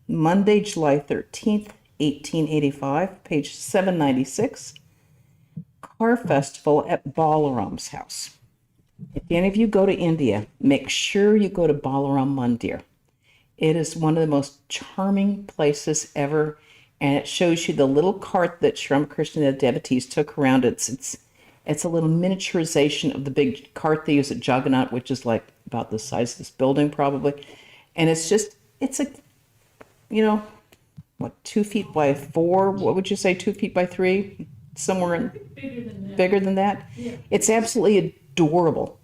Monday, July 13th, 1885, page 796, Car Festival at Balaram's house. If any of you go to India, make sure you go to Balaram Mandir. It is one of the most charming places ever, and it shows you the little cart that Sri Ramakrishna and the devotees took around. It's a little miniaturization of the big cart they use at Jagannath, which is like about the size of this building probably. And it's a, you know, what, 2 feet by 4? What would you say, 2 feet by 3? Somewhere in Bigger than that. bigger than that? Yeah. It's absolutely adorable.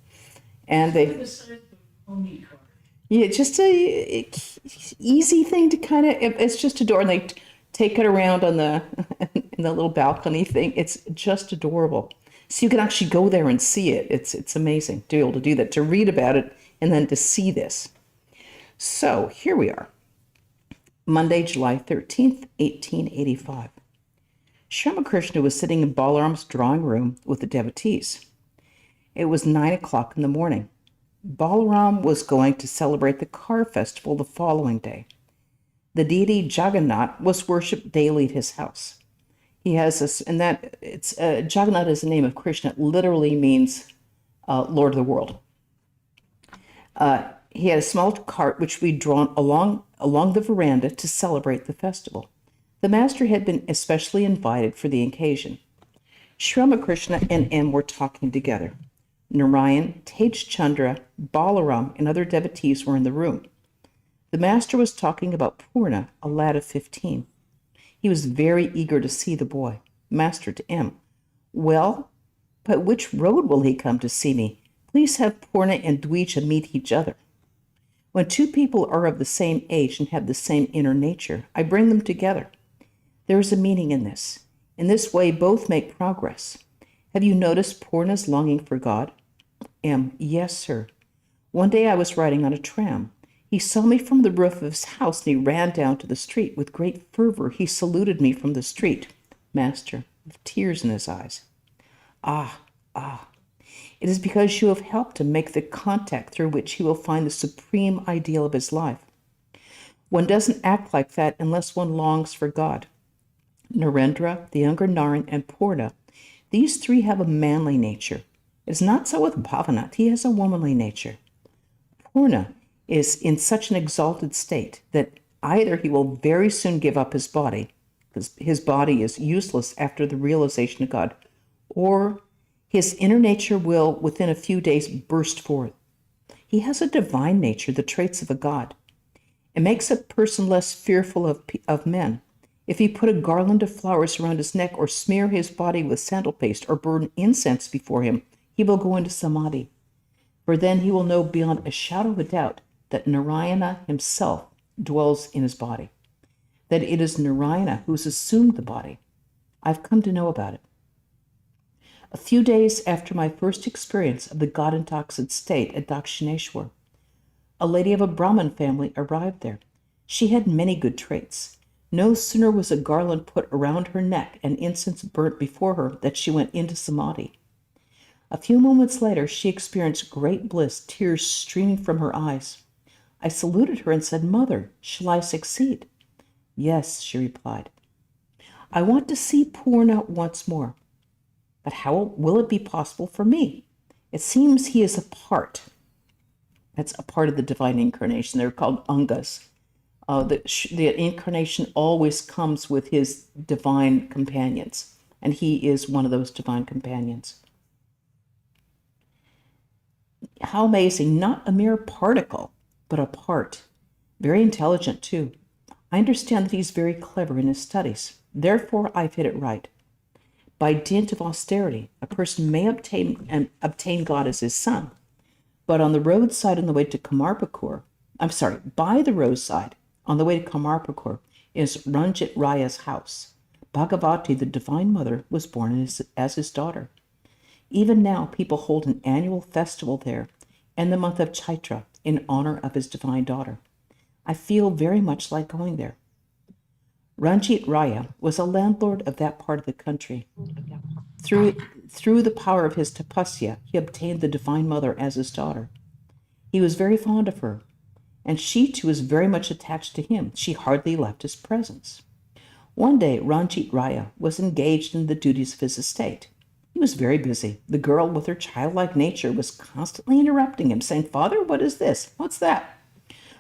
And Like they, the size of a pony car. yeah, just a easy thing to kind of, it's just adorable. And they take it around on the, in the little balcony thing. It's just adorable. So you can actually go there and see it. It's amazing to be able to do that, to read about it, and then to see this. So here we are. Monday, July 13th, 1885. Sri Ramakrishna was sitting in Balaram's drawing room with the devotees. It was 9 o'clock in the morning. Balaram was going to celebrate the car festival the following day. The deity Jagannath was worshipped daily at his house. He has this, and that it's Jagannath is the name of Krishna. It literally means Lord of the world. He had a small cart which we drawn along the veranda to celebrate the festival. The master had been especially invited for the occasion. Sri Ramakrishna and M were talking together. Narayan, Tej Chandra, Balaram, and other devotees were in the room. The master was talking about Purna, a lad of 15. He was very eager to see the boy. Master to M. Well, but which road will he come to see me? Please have Purna and Dvija meet each other. When two people are of the same age and have the same inner nature, I bring them together. There is a meaning in this. In this way, both make progress. Have you noticed Purna's longing for God? M. Yes, sir. One day I was riding on a tram. He saw me from the roof of his house and he ran down to the street. With great fervor, he saluted me from the street. Master, with tears in his eyes. Ah, ah. It is because you have helped him make the contact through which he will find the supreme ideal of his life. One doesn't act like that unless one longs for God. Narendra, the younger Naren, and Purna, these three have a manly nature. It is not so with Bhavanath. He has a womanly nature. Purna is in such an exalted state that either he will very soon give up his body, because his body is useless after the realization of God, or his inner nature will, within a few days, burst forth. He has a divine nature, the traits of a god. It makes a person less fearful of men. If he put a garland of flowers around his neck or smear his body with sandal paste or burn incense before him, he will go into samadhi. For then he will know beyond a shadow of a doubt that Narayana himself dwells in his body, that it is Narayana who has assumed the body. I've come to know about it. A few days after my first experience of the God-intoxicated state at Dakshineshwar, a lady of a Brahmin family arrived there. She had many good traits. No sooner was a garland put around her neck and incense burnt before her that she went into samadhi. A few moments later, she experienced great bliss, tears streaming from her eyes. I saluted her and said, Mother, shall I succeed? Yes, she replied. I want to see Purna once more. But how will it be possible for me? It seems he is a part. That's a part of the divine incarnation. They're called angas. The incarnation always comes with his divine companions, and he is one of those divine companions. How amazing, not a mere particle, but a part. Very intelligent, too. I understand that he's very clever in his studies. Therefore, I've hit it right. By dint of austerity, a person may obtain God as his son, but on the roadside on the way to by the roadside on the way to Kamarpakur is Ranjit Raya's house. Bhagavati, the Divine Mother, was born as his daughter. Even now, people hold an annual festival there in the month of Chaitra in honor of his divine daughter. I feel very much like going there. Ranjit Raya was a landlord of that part of the country. Through the power of his tapasya, he obtained the Divine Mother as his daughter. He was very fond of her. and she too was very much attached to him. She hardly left his presence. One day, Ranjit Raya was engaged in the duties of his estate. He was very busy. The girl, with her childlike nature, was constantly interrupting him, saying, "Father, what is this? What's that?"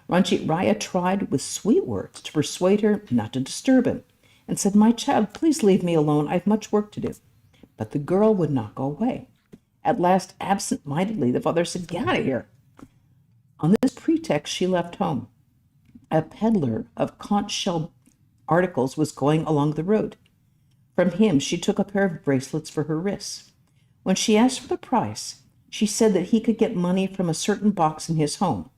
Ranjit Raya tried with sweet words to persuade her not to disturb him, and said, "My child, please leave me alone. I've much work to do." But the girl would not go away. At last, absent-mindedly, the father said, "Get out of here." On this pretext, she left home. A peddler of conch shell articles was going along the road. From him, she took a pair of bracelets for her wrists. When she asked for the price, she said that he could get money from a certain box in his home.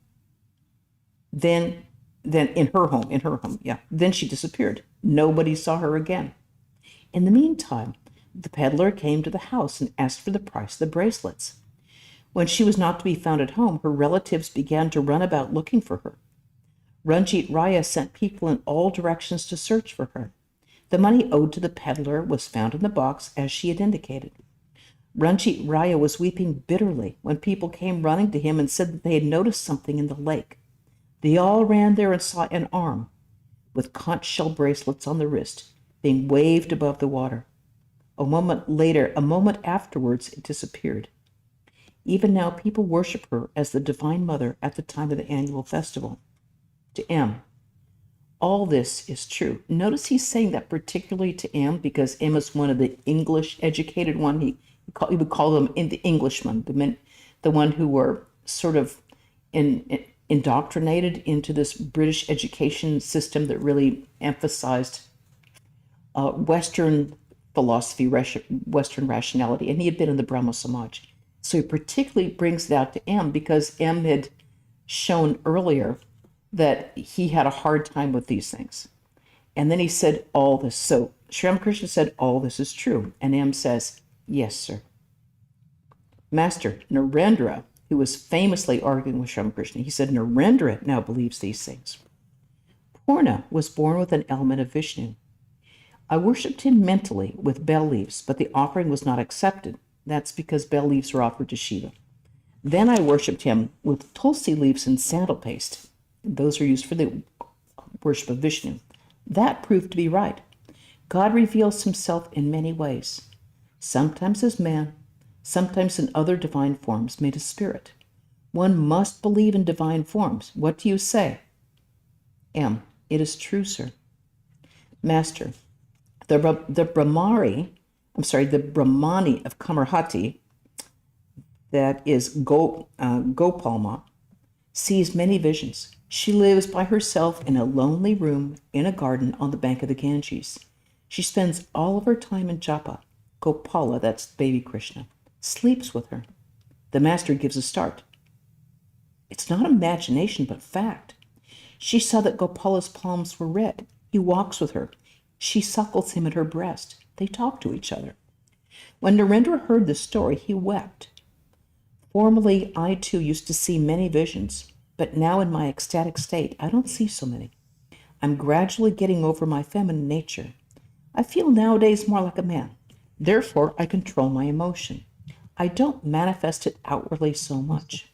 Then in her home, yeah. Then she disappeared. Nobody saw her again. In the meantime, the peddler came to the house and asked for the price of the bracelets. When she was not to be found at home, her relatives began to run about looking for her. Ranjit Raya sent people in all directions to search for her. The money owed to the peddler was found in the box as she had indicated. Ranjit Raya was weeping bitterly when people came running to him and said that they had noticed something in the lake. They all ran there and saw an arm with conch shell bracelets on the wrist being waved above the water. A moment afterwards, it disappeared. Even now, people worship her as the Divine Mother at the time of the annual festival. To M. All this is true. Notice he's saying that particularly to M because M is one of the English-educated one. He would call them the Englishmen, the one who were sort of indoctrinated into this British education system that really emphasized Western philosophy, Western rationality, and he had been in the Brahmo Samaj. So he particularly brings it out to M because M had shown earlier that he had a hard time with these things. And then he said all this. So Sri Ramakrishna said all this is true. And M says, "Yes, sir." Master Narendra, who was famously arguing with Sri Ramakrishna, he said, "Narendra now believes these things." Purna was born with an element of Vishnu. I worshipped him mentally with bell leaves, but the offering was not accepted. That's because bell leaves are offered to Shiva. Then I worshipped him with tulsi leaves and sandal paste. Those are used for the worship of Vishnu. That proved to be right. God reveals himself in many ways, sometimes as man, sometimes in other divine forms made as spirit. One must believe in divine forms. What do you say? M. It is true, sir. Master, the Brahmani of Kamarhati, that is Gopalma, sees many visions. She lives by herself in a lonely room in a garden on the bank of the Ganges. She spends all of her time in japa. Gopala, that's baby Krishna, sleeps with her. The master gives a start. It's not imagination, but fact. She saw that Gopala's palms were red. He walks with her. She suckles him at her breast. They talk to each other. When Narendra heard the story, he wept. Formerly, I too used to see many visions, but now in my ecstatic state, I don't see so many. I'm gradually getting over my feminine nature. I feel nowadays more like a man. Therefore, I control my emotion. I don't manifest it outwardly so much.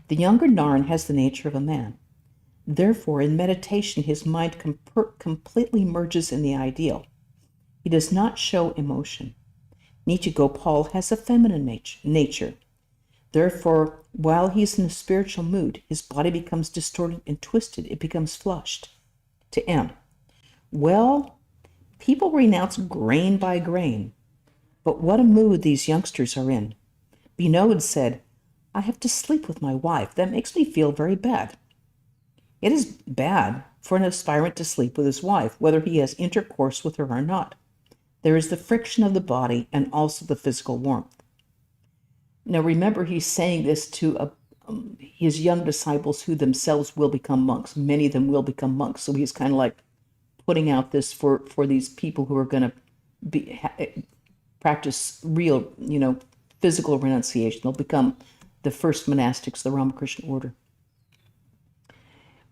The younger Naran has the nature of a man. Therefore, in meditation, his mind completely merges in the ideal. He does not show emotion. Nitya Gopal has a feminine nature. Therefore, while he's in a spiritual mood, his body becomes distorted and twisted. It becomes flushed. To M. Well, people renounce grain by grain. But what a mood these youngsters are in. Binod said, I have to sleep with my wife. That makes me feel very bad. It is bad for an aspirant to sleep with his wife, whether he has intercourse with her or not. There is the friction of the body and also the physical warmth. Now remember, he's saying this to his young disciples who themselves will become monks. Many of them will become monks. So he's kind of like putting out this for these people who are going to practice real, physical renunciation. They'll become the first monastics of the Ramakrishna order.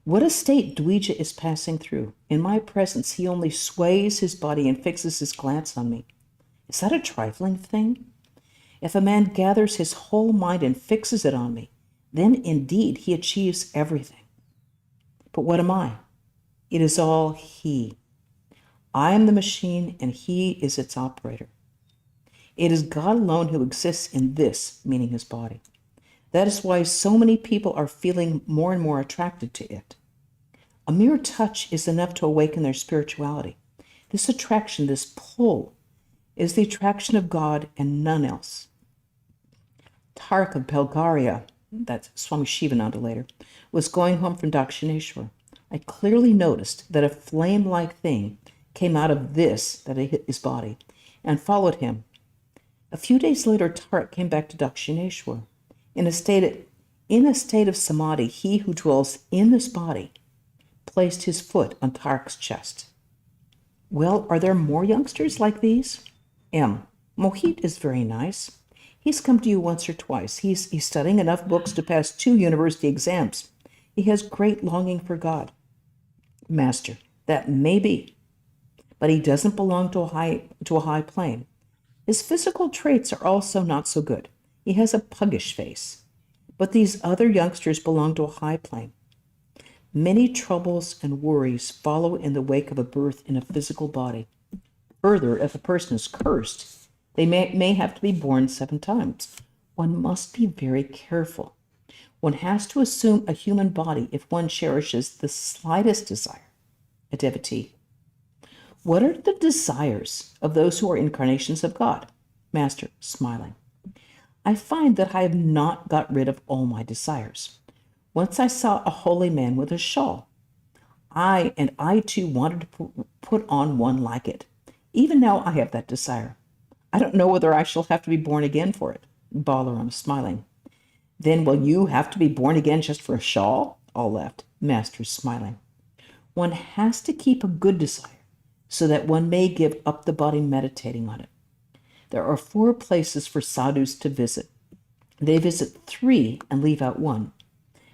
What a state Dvija is passing through. In my presence, he only sways his body and fixes his glance on me. Is that a trifling thing? If a man gathers his whole mind and fixes it on me, then indeed he achieves everything. But what am I? It is all he. I am the machine and he is its operator. It is God alone who exists in this, meaning his body. That is why so many people are feeling more and more attracted to it. A mere touch is enough to awaken their spirituality. This attraction, this pull, is the attraction of God and none else. Tarak of Bulgaria, that's Swami Shivananda later, was going home from Dakshineshwar. I clearly noticed that a flame-like thing came out of this, that hit his body, and followed him. A few days later, Tarak came back to Dakshineshwar. In a state of samadhi, he who dwells in this body placed his foot on Tarak's chest. Well, are there more youngsters like these? M. Mohit is very nice. He's come to you once or twice. He's studying enough books to pass 2 university exams. He has great longing for God. Master, that may be, but he doesn't belong to a high plane. His physical traits are also not so good. He has a puggish face. But these other youngsters belong to a high plane. Many troubles and worries follow in the wake of a birth in a physical body. Further, if a person is cursed, they may have to be born 7 times. One must be very careful. One has to assume a human body if one cherishes the slightest desire. A devotee. What are the desires of those who are incarnations of God? Master, smiling. I find that I have not got rid of all my desires. Once I saw a holy man with a shawl. I too wanted to put on one like it. Even now I have that desire. I don't know whether I shall have to be born again for it. Balaram, smiling. Then will you have to be born again just for a shawl? All laughed. Master, smiling. One has to keep a good desire so that one may give up the body meditating on it. There are 4 places for sadhus to visit. They visit 3 and leave out 1.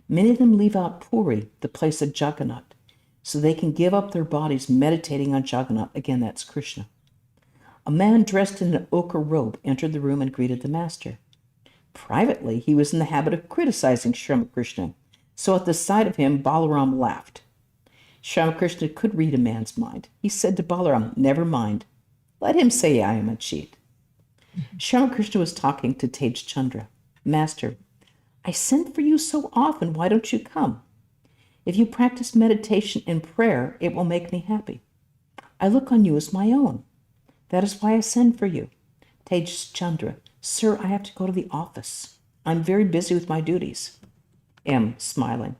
Many of them leave out Puri, the place of Jagannath, so they can give up their bodies meditating on Jagannath. Again, that's Krishna. A man dressed in an ochre robe entered the room and greeted the master. Privately, he was in the habit of criticizing Sri Ramakrishna, so at the sight of him, Balaram laughed. Sri Ramakrishna could read a man's mind. He said to Balaram, never mind. Let him say I am a cheat. Sri Ramakrishna was talking to Tej Chandra. Master, I send for you so often, why don't you come? If you practice meditation and prayer, it will make me happy. I look on you as my own. That is why I send for you. Tej Chandra, sir, I have to go to the office. I'm very busy with my duties. M, smiling.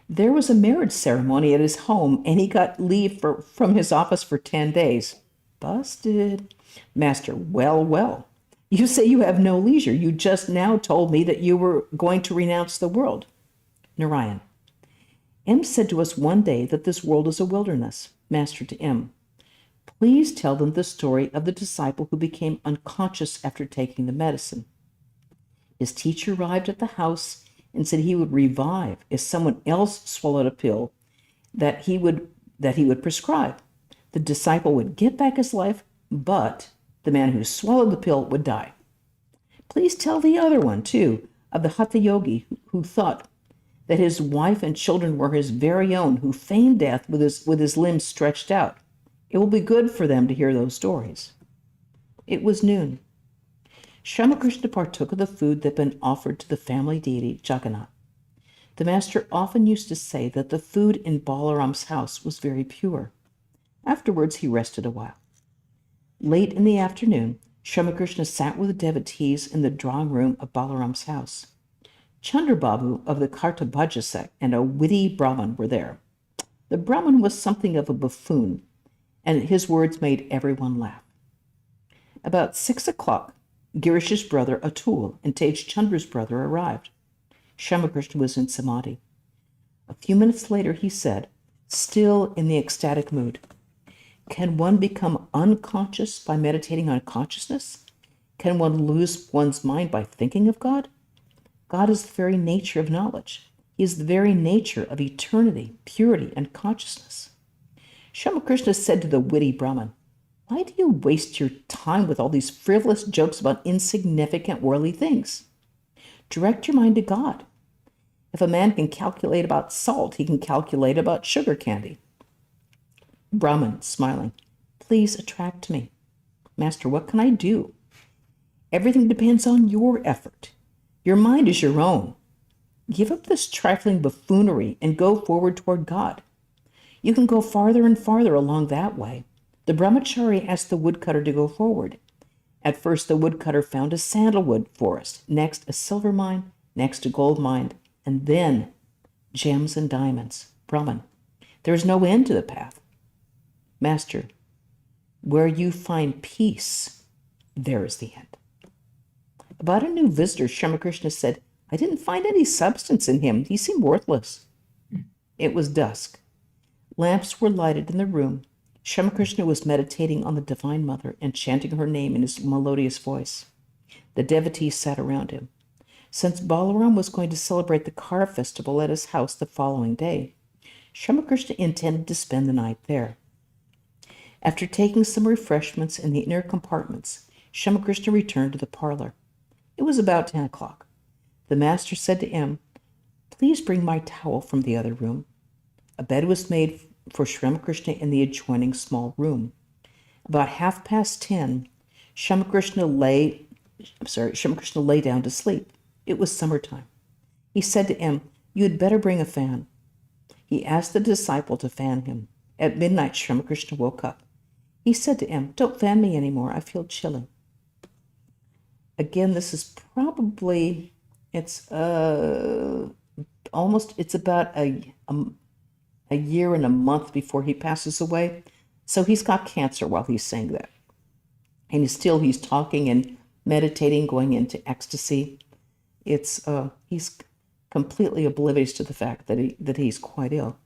There was a marriage ceremony at his home, and he got leave from his office for 10 days. Busted. Master, well. You say you have no leisure. You just now told me that you were going to renounce the world. Narayan. M said to us one day that this world is a wilderness. Master to M. Please tell them the story of the disciple who became unconscious after taking the medicine. His teacher arrived at the house and said he would revive if someone else swallowed a pill that he would prescribe. The disciple would get back his life, but the man who swallowed the pill would die. Please tell the other one, too, of the Hatha yogi who thought that his wife and children were his very own, who feigned death with his limbs stretched out. It will be good for them to hear those stories. It was noon. Sri Ramakrishna partook of the food that had been offered to the family deity Jagannath. The master often used to say that the food in Balaram's house was very pure. Afterwards, he rested a while. Late in the afternoon, Sri Ramakrishna sat with the devotees in the drawing room of Balaram's house. Chandrababu of the Kartabhaja sect and a witty Brahmin were there. The Brahmin was something of a buffoon, and his words made everyone laugh. About 6 o'clock, Girish's brother Atul and Tej Chandra's brother arrived. Sri Ramakrishna was in samadhi. A few minutes later, he said, still in the ecstatic mood, can one become unconscious by meditating on consciousness? Can one lose one's mind by thinking of God? God is the very nature of knowledge. He is the very nature of eternity, purity, and consciousness. Sri Ramakrishna said to the witty Brahmin, why do you waste your time with all these frivolous jokes about insignificant worldly things? Direct your mind to God. If a man can calculate about salt, he can calculate about sugar candy. Brahman, smiling. Please attract me. Master, what can I do? Everything depends on your effort. Your mind is your own. Give up this trifling buffoonery and go forward toward God. You can go farther and farther along that way. The brahmachari asked the woodcutter to go forward. At first, the woodcutter found a sandalwood forest, next a silver mine, next a gold mine, and then gems and diamonds. Brahman, there is no end to the path. Master, where you find peace, there is the end. About a new visitor, Sri Ramakrishna said, I didn't find any substance in him. He seemed worthless. It was dusk. Lamps were lighted in the room. Sri Ramakrishna was meditating on the Divine Mother and chanting her name in his melodious voice. The devotees sat around him. Since Balaram was going to celebrate the Car festival at his house the following day, Sri Ramakrishna intended to spend the night there. After taking some refreshments in the inner compartments, Sri Ramakrishna returned to the parlor. It was about 10 o'clock. The master said to M, please bring my towel from the other room. A bed was made for Sri Ramakrishna in the adjoining small room. About 10:30, Sri Ramakrishna lay down to sleep. It was summertime. He said to M, you had better bring a fan. He asked the disciple to fan him. At midnight, Sri Ramakrishna woke up. He said to M, don't fan me anymore. I feel chilly. Again, this is probably, it's about a year and a month before he passes away. So he's got cancer while he's saying that. And he's talking and meditating, going into ecstasy. He's completely oblivious to the fact that he's quite ill.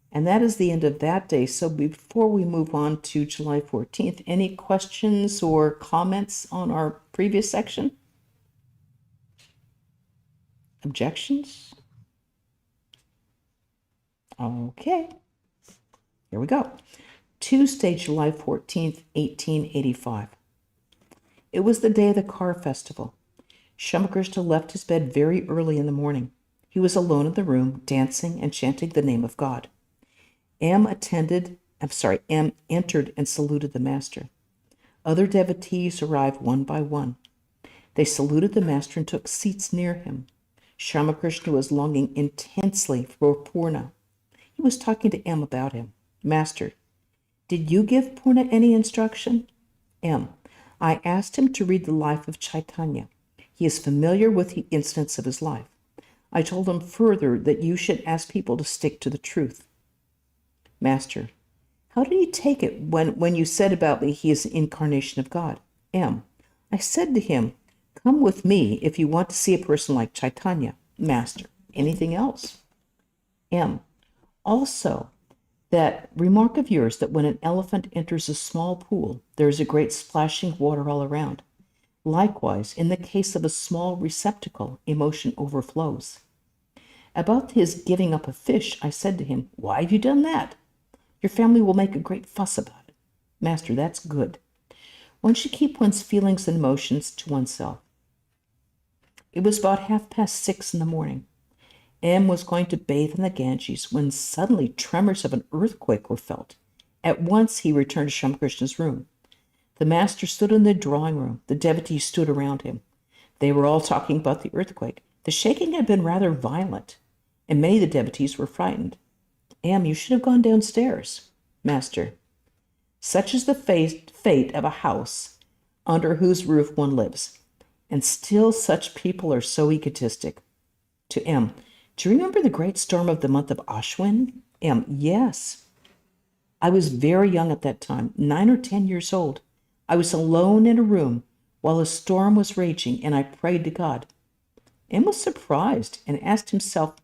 And that is the end of that day. So before we move on to July 14th, any questions or comments on our previous section? Objections? Okay, here we go. Tuesday, July 14th, 1885. It was the day of the Car festival. Sri Ramakrishna left his bed very early in the morning. He was alone in the room, dancing and chanting the name of God. M entered and saluted the master. Other devotees arrived one by one. They saluted the master and took seats near him. Sri Ramakrishna was longing intensely for Purna. He was talking to M about him. Master, did you give Purna any instruction? M, I asked him to read the life of Chaitanya. He is familiar with the incidents of his life. I told him further that you should ask people to stick to the truth. Master, how did he take it when you said about me he is the incarnation of God? M, I said to him, come with me if you want to see a person like Chaitanya. Master, anything else? M, also, that remark of yours that when an elephant enters a small pool, there is a great splashing of water all around. Likewise, in the case of a small receptacle, emotion overflows. About his giving up a fish, I said to him, why have you done that? Your family will make a great fuss about it. Master, that's good. One should keep one's feelings and emotions to oneself. It was about 6:30 in the morning. M was going to bathe in the Ganges when suddenly tremors of an earthquake were felt. At once he returned to Sri Ramakrishna's room. The master stood in the drawing room. The devotees stood around him. They were all talking about the earthquake. The shaking had been rather violent, and many of the devotees were frightened. M, you should have gone downstairs. Master, such is the fate of a house under whose roof one lives, and still such people are so egotistic. To M, do you remember the great storm of the month of Ashwin? M, yes. I was very young at that time, 9 or 10 years old. I was alone in a room while a storm was raging, and I prayed to God. M was surprised and asked himself,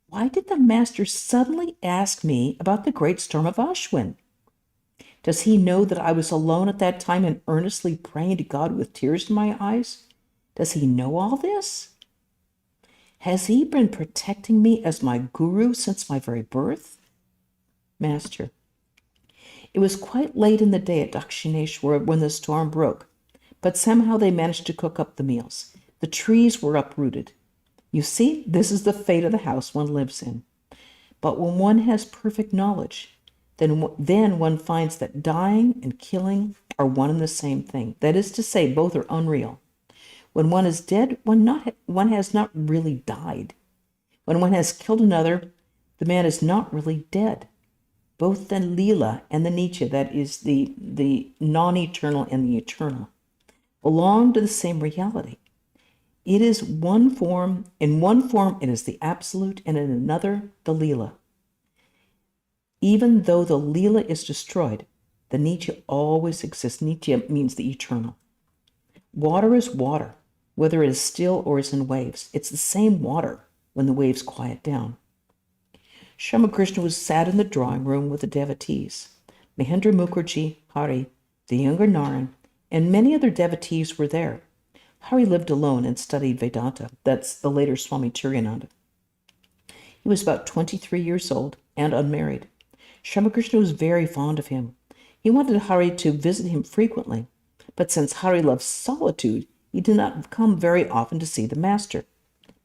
why did the master suddenly ask me about the great storm of Ashwin? Does he know that I was alone at that time and earnestly praying to God with tears in my eyes? Does he know all this? Has he been protecting me as my guru since my very birth? Master, it was quite late in the day at Dakshineshwar when the storm broke, but somehow they managed to cook up the meals. The trees were uprooted. You see, this is the fate of the house one lives in. But when one has perfect knowledge, then one finds that dying and killing are one and the same thing. That is to say, both are unreal. When one is dead, one has not really died. When one has killed another, the man is not really dead. Both the Lila and the Nitya, that is the non-eternal and the eternal, belong to the same reality. It is one form. In one form, it is the absolute, and in another, the Lila. Even though the Lila is destroyed, the Nitya always exists. Nitya means the eternal. Water is water, whether it is still or is in waves. It's the same water when the waves quiet down. Sri Ramakrishna was sat in the drawing room with the devotees. Mahendra Mukherjee, Hari, the younger Narayan, and many other devotees were there. Hari lived alone and studied Vedanta. That's the later Swami Turiyananda. He was about 23 years old and unmarried. Sri Ramakrishna was very fond of him. He wanted Hari to visit him frequently, but since Hari loved solitude, he did not come very often to see the master.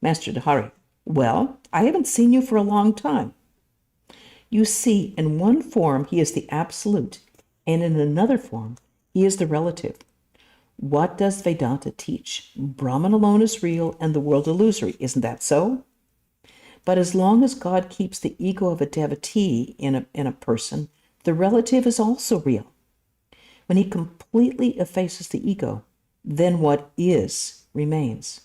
Master to Hari, well, I haven't seen you for a long time. You see, in one form, he is the absolute, and in another form, he is the relative. What does Vedanta teach? Brahman alone is real and the world illusory. Isn't that so? But as long as God keeps the ego of a devotee in a person, the relative is also real. When he completely effaces the ego, then what is remains.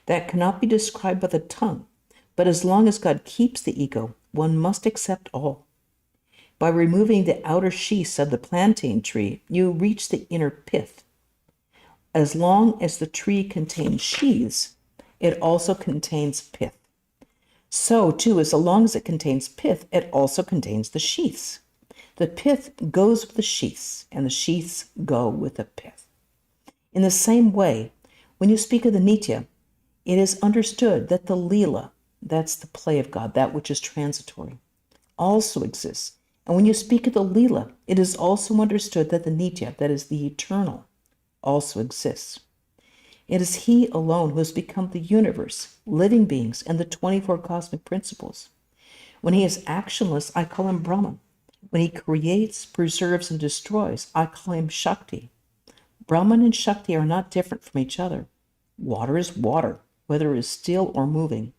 That cannot be described by the tongue, but as long as God keeps the ego, one must accept all. By removing the outer sheaths of the plantain tree, you reach the inner pith. As long as the tree contains sheaths, it also contains pith. So, too, as long as it contains pith, it also contains the sheaths. The pith goes with the sheaths, and the sheaths go with the pith. In the same way, when you speak of the Nitya, it is understood that the Leela, that's the play of God, that which is transitory, also exists. And when you speak of the Leela, it is also understood that the Nitya, that is the eternal, also exists. It is he alone who has become the universe, living beings, and the 24 cosmic principles. When he is actionless, I call him Brahman. When he creates, preserves, and destroys, I call him Shakti. Brahman and Shakti are not different from each other. Water is water, whether it is still or moving.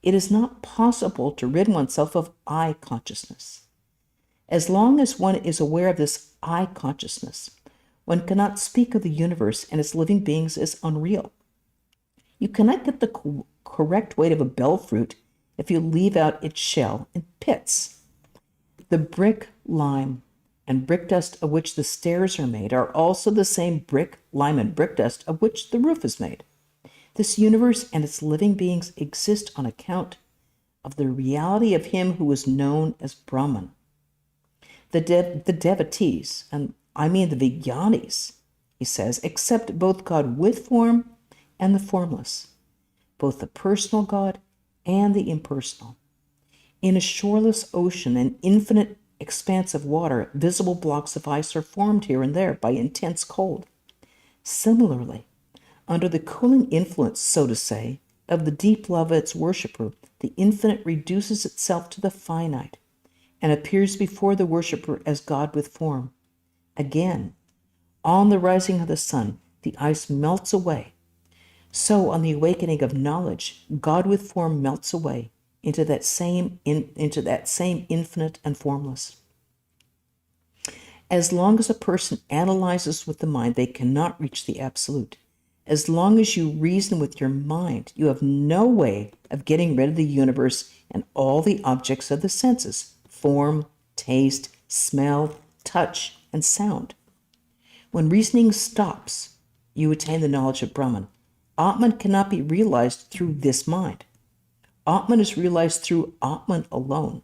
It is not possible to rid oneself of I consciousness. As long as one is aware of this I consciousness, one cannot speak of the universe and its living beings as unreal. You cannot get the correct weight of a bell fruit if you leave out its shell in pits. The brick, lime, and brick dust of which the stairs are made are also the same brick, lime, and brick dust of which the roof is made. This universe and its living beings exist on account of the reality of him who is known as Brahman. The devotees, and I mean the Vijnanis, he says, accept both God with form and the formless, both the personal God and the impersonal. In a shoreless ocean, an infinite expanse of water, visible blocks of ice are formed here and there by intense cold. Similarly, under the cooling influence, so to say, of the deep love of its worshipper, the infinite reduces itself to the finite and appears before the worshipper as God with form. Again, on the rising of the sun, the ice melts away. So, on the awakening of knowledge, God with form melts away into that same infinite and formless. As long as a person analyzes with the mind, they cannot reach the absolute. As long as you reason with your mind, you have no way of getting rid of the universe and all the objects of the senses: form, taste, smell, touch, and sound. When reasoning stops, you attain the knowledge of Brahman. Atman cannot be realized through this mind. Atman is realized through Atman alone.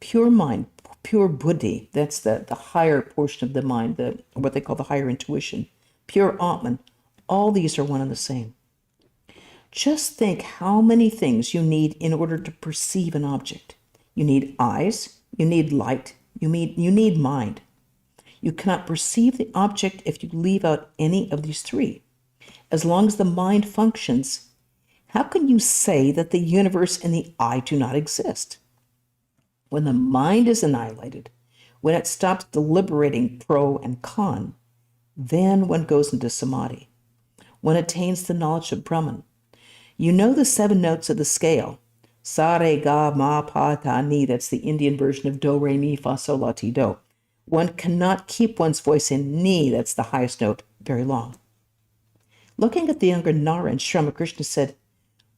Pure mind, pure buddhi, that's the higher portion of the mind, what they call the higher intuition. Pure Atman, all these are one and the same. Just think how many things you need in order to perceive an object. You need eyes, you need light, you need mind. You cannot perceive the object if you leave out any of these three. As long as the mind functions, How can you say that the universe and the I do not exist? When the mind is annihilated, when it stops deliberating pro and con, then one goes into samadhi. One attains the knowledge of Brahman. You know the 7 notes of the scale. Sa, re, ga, ma, pa, ta, ni. That's the Indian version of do, re, mi, fa, sol, la, ti, do. One cannot keep one's voice in ni, that's the highest note, very long. Looking at the younger Nara, Sri Ramakrishna said,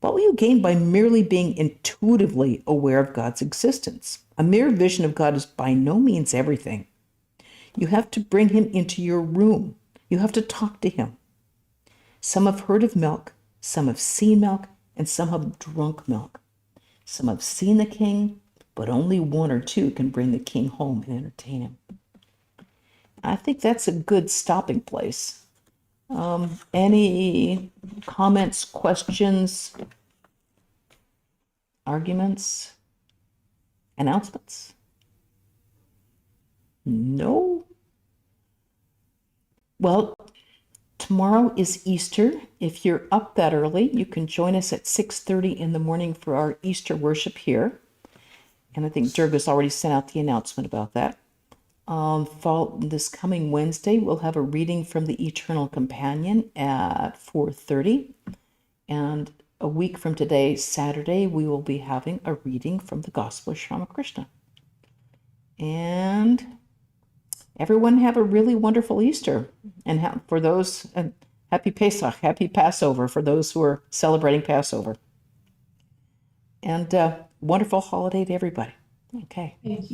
what will you gain by merely being intuitively aware of God's existence? A mere vision of God is by no means everything. You have to bring him into your room. You have to talk to him. Some have heard of milk, some have seen milk, and some have drunk milk. Some have seen the king, but only 1 or 2 can bring the king home and entertain him. I think that's a good stopping place. Any comments, questions, arguments, announcements? No? Well, tomorrow is Easter. If you're up that early, you can join us at 6:30 in the morning for our Easter worship here. And I think Durga's already sent out the announcement about that. This coming Wednesday, we'll have a reading from the Eternal Companion at 4:30. And a week from today, Saturday, we will be having a reading from the Gospel of Sri Ramakrishna. And everyone have a really wonderful Easter. And for those, happy Pesach, happy Passover for those who are celebrating Passover. And wonderful holiday to everybody. Okay. Thank you.